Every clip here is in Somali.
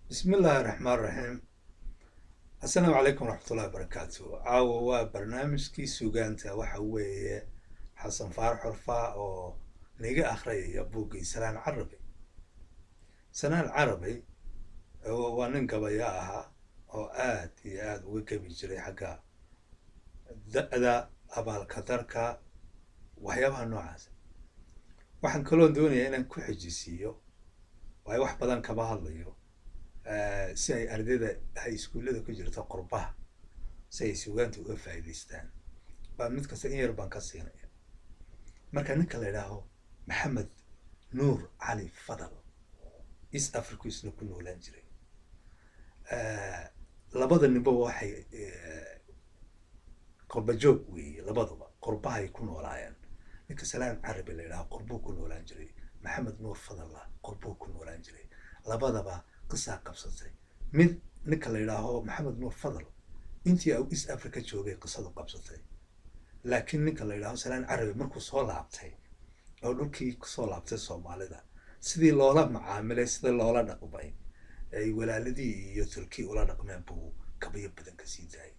بسم الله الرحمن الرحيم. السلام عليكم ورحمة الله وبركاته. عاوة برنامجكي سوغانتا وحوية حسن فارح رفاع أو نيجا أخري يبوكي سنان عربي. سنان عربي هو ننقب إياها أو آد ويكبي جري حقا دا أبال كتركا وحيابها النوعاس waxaan kaloo doonayaa inaan ku xijisiiyo waayo wax badan kaba hadlayo si ay ardayda hay iskuullada ku jirta qurbaha si ay suugaanta uga faa'iidaystaan baa mid kasta in yar baan ka siinaya marka ninka la yidhaaho maxamed nuur cali fadal east africa isna ku noolaan jiray labada ninba waxay qurba joog weeye labaduba qurbahay ku noolaayeen ninka salaan carabi la yidhaho qurbuu ku noolaan jiray maxamed nuur fadalla qurbuu ku noolaan jiray labadaba qisaa qabsatay mid ninka la yidhaaho maxamed nuur fadal intii uu east africa joogay qisadu qabsatay laakiin ninka la yidhaaho salaan carabi markuu soo laabtay oo dhulkii kusoo laabtay soomaalida sidii loola macaamilay sidii loola dhaqmay ay walaaladii iyo turkii ula dhaqmeen buu kabayo badan ka sii daayay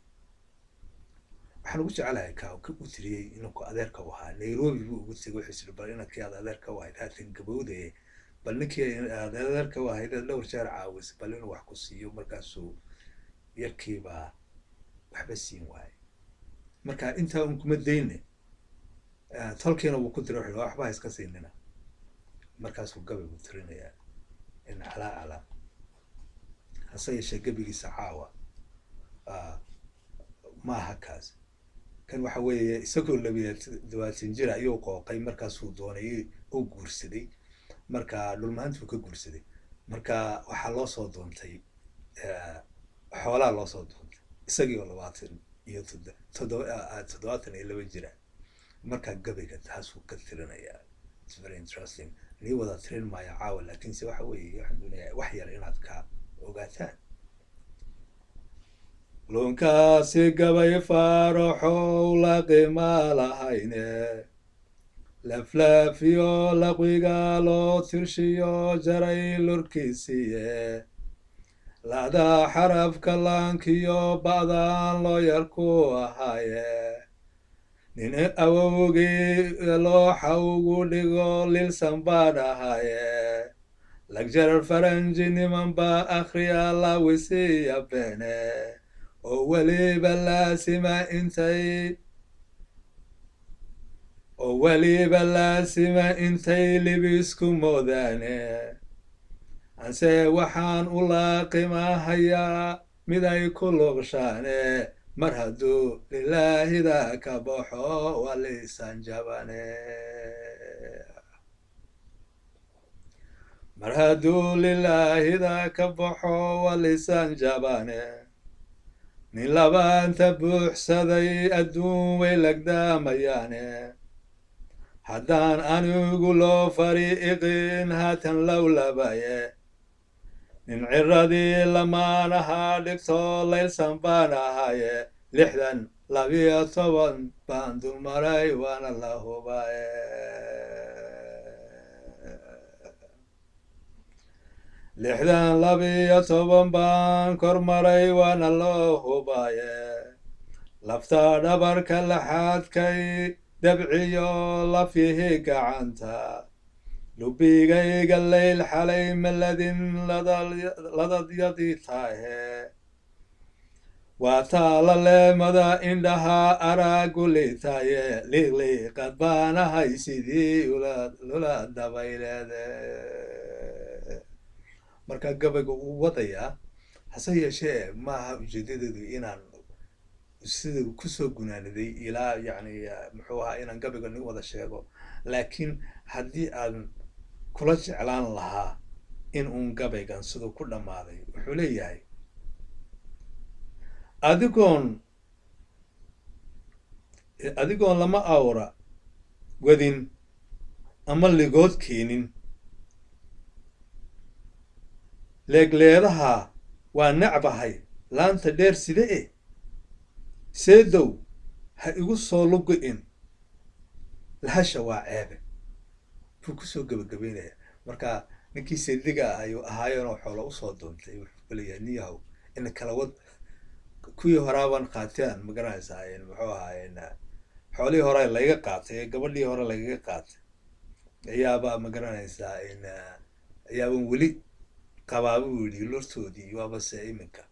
waxaan ugu jecelahay ka u tiriyey inuu adeerka u ahaa nairobi buu ugu tegay wuxuu yidhi bal inankii aad adeerka u ahayd haatan gabowdaye bal ninkii aad adeerka u ahayd dhowr jeer caawis bal inuu wax ku siiyo markaasuu yarkiibaa waxba siin waayay marka intaa un kuma dayne tolkiina wuu ku diray wuxuu waxba iska siinina markaasuu gabay buu tirinayaa in calaa hase yeeshee gabigiisa caawa maaha kaas kan waxa weeye isagoo labaatan jir ayuu qooqay markaasuu doonay uu guursaday marka dhulmaantuu ka guursaday marka waxaa loo soo doontay xoolaa loo soo doontay isagii oo 27 jira marka gabayga taasuu ka tirinayaa. It's very interesting. Nii wada tirin maayo caawa laakiinse waxa weeye waxaan doonayaa wax yar inaad ka ogaataan. Lunkaasi gabay faaraxow la qiima lahayne laflaafiyo laqwiga loo tirshiyo jaray lurkiisiye lada xarafka laankiyo ba'daan loo yarku ahaaye nin awowgii looxa ugu dhigo lilsan baan ahaaye lagjar faranji niman baa akhriya lawisiya bene oo weliba laasima intay libisku moodaane anse waxaan u laaqimahayaa mid ay ku luqshaane mar hadduu lilaahida ka baxo waa liisan jabane mar hadduu lilaahida ka baxo waa liisan jabane nin labaanta buuxsaday adduun way lagdaamayaane haddaan anigu loo fariiqin haatan low labaye nin ciradii lamaanaha dhigto laylsan baan ahaye 12 baan dulmaray waana la hubaye 12 baan kormaray waana loo hubaye lafta dhabarka laxaadkay dabciyo lafihi gacanta lubigayga layl xalay maladin ladadyadii taahe waa taala leemada indhaha araagulitaaye liiqliiqad baanahay sidii lula dabayleede marka gabayga uu wadayaa hase yeeshee maaha ujeedadeedu inaan sida kusoo gunaaniday ilaa yani muxuu ahaa inaan gabayga nin wada sheego laakiin haddii aan kula jeclaan lahaa in uun gabaygan siduu ku dhammaaday wuxuu leeyahay adigoon lama awra wadin ama ligood keenin leegleedaha waa necbahay laanta dheer side e seedow ha igu soo lugo-in lahasha waa ceebe buu kusoo gabagabeynaya marka ninkii seediga ayuu ahaayeenoo xoolo usoo doontay wuxuu ku leeyahay niyahow ina kala wad kuwii horaaban qaateen ma garanaysaa muxuu ahaayeen xoolihii hore lagaga qaatay gabadhii hore lagaga qaatay ayaabaa ma garanaysaa ayaaban weli qabaaba u yidhi lortoodii waabase iminka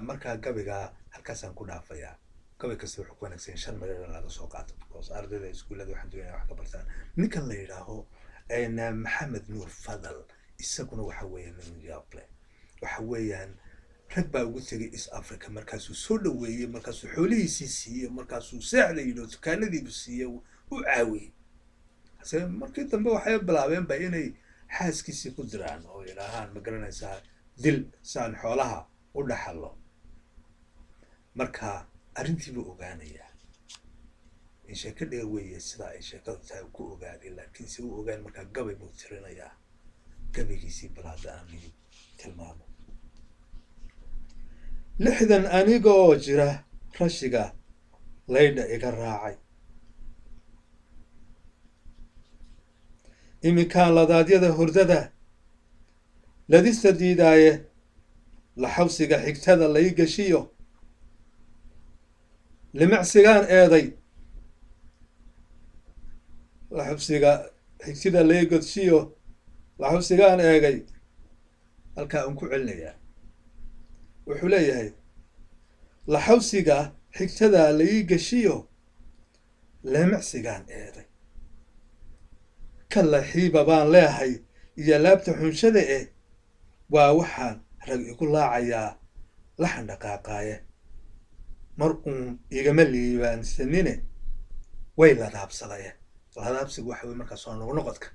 markaa gabayga halkaasaan ku dhaafayaa gabay kasta wuxuu ku wanaagsan 5 milyan laga soo qaato because ardayda iskuulada waxaan doonaya wax ka bartaan ninkan la yidhaaho maxamed nuur fadal isaguna waxa weeyaan nin yaable waxa weeyaan rag baa ugu tegay East Africa markaasuu soo dhaweeyey markaasuu xoolihiisii siiyey markaasuu seexda yidho dukaanadiibu siiyey u caawiyey hase markii dambe waxay bilaabeen ba inay xaaskiisii ku diraan oo yidhaahaan ma garanaysaa dil saan xoolaha u dhaxalo marka arrintii buu ogaanayaa in sheeko dheer weeye sida ay sheekadu tahay ku ogaaday laakiin si uu ogaan markaa gabay buu tirinayaa gabaygiisii balaada aan tilmaamo 60 aniga oo jira rashiga laydha iga raacay iminkaan ladaadyada hurdada ladista diidaaye laxawsiga xigtada lai gashiyo limacsigaan eeday laxawsiga xigtida lai gadshiyo laxawsigaan eegay halkaa aan ku celinayaa wuxuu leeyahay laxawsiga xigtada lai gashiyo limacsigaan eeday kala xiiba baan leeyahay iyo laabta xunshada waa waxaan rag igu laacayaa laxan dhaqaaqaaye mar uun igama liibaansanine way ladaabsadayeen ladaabsigu waxa wey markaas waa noqnoqodka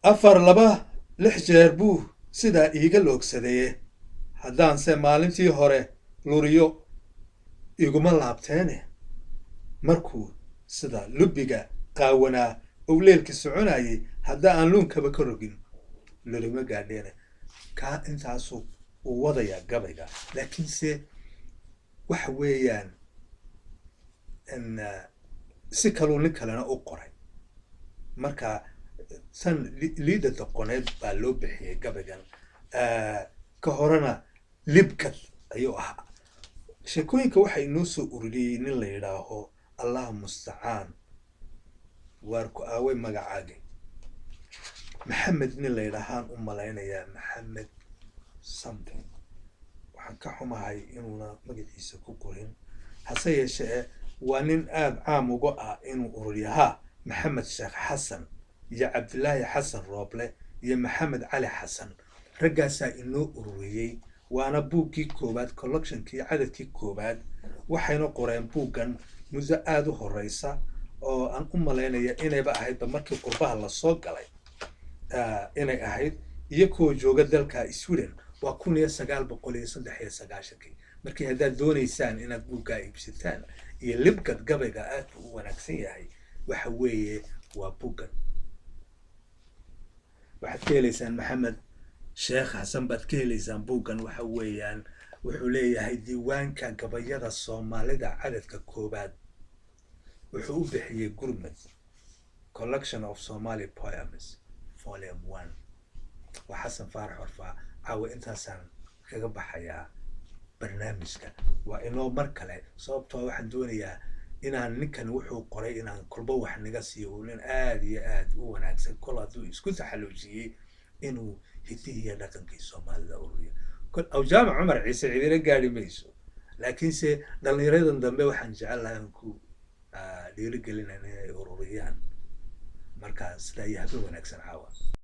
4 2 6 jeer buu sidaa iiga loogsadeye haddaanse maalintii hore luriyo iguma laabteene markuu sida lubiga qaawanaa oo leelka soconayay hadda aan luunkaba ka rogin lurima gaadheene ka intaasu uu wadaya gabayga laakiinse waxa weeyaan si kaluu nin kalena u qoray marka san liida doqoneed baa loo bixiyay gabaygan ka horena libkad ayuu ahaa sheekooyinka waxa inoo soo ururiyey nin la yidhaaho allah mustacaan waarku aaway magacaagay maxamed nin la yidhaahaan u malaynayaa maxamed something waxaan ka xumahay inuuna magaciisa ku qorin hase yeeshee waa nin aad caam uga ah inuu ururiyahaa maxamed sheekh xasan iyo cabdilaahi xasan rooble iyo maxamed cali xasan raggaasaa inoo ururiyey waana buuggii koowaad collectionkii cadadkii koowaad waxayna qoreen buuggan muddo aad u horeysa oo aan u malaynaya inayba ahaydba markii qurbaha lasoo galay inay ahayd iyagoo jooga dalka Sweden waa 1993 markii haddaad doonaysaan inaad buugga iibsataan iyo libkad gabayga aad u wanaagsan yahay waxa weeye waa buuggan waxaad ka helaysaan maxamed sheekh xasan baad ka helaysaan buuggan waxa weeyaan wuxuu leeyahay diiwaanka gabayada Soomaalida cadadka koobaad wuxuu u bixiyay gurmad collection of Somali poems volume 1 وحسن فارح ورفع عاو انتاسان kaga baxaya barnaamijka waa inoo markale sababtoo waxaan doonayaa inaan ninkan wuxuu qoray inaan kulba wax naga siiyo nin aad iyo aad u wanaagsan kol haduu isku taxaluujiyay inuu hidiya dhaqankii Soomaalida ururiyo kol aw jaamac Umar Ciise cidina gaari mayso laakiin se dhalinyaradan dambe waxaan jecelahay ku dhiirigelinayna inay ururiyaan markaas sidaa yahay wanaagsan caawa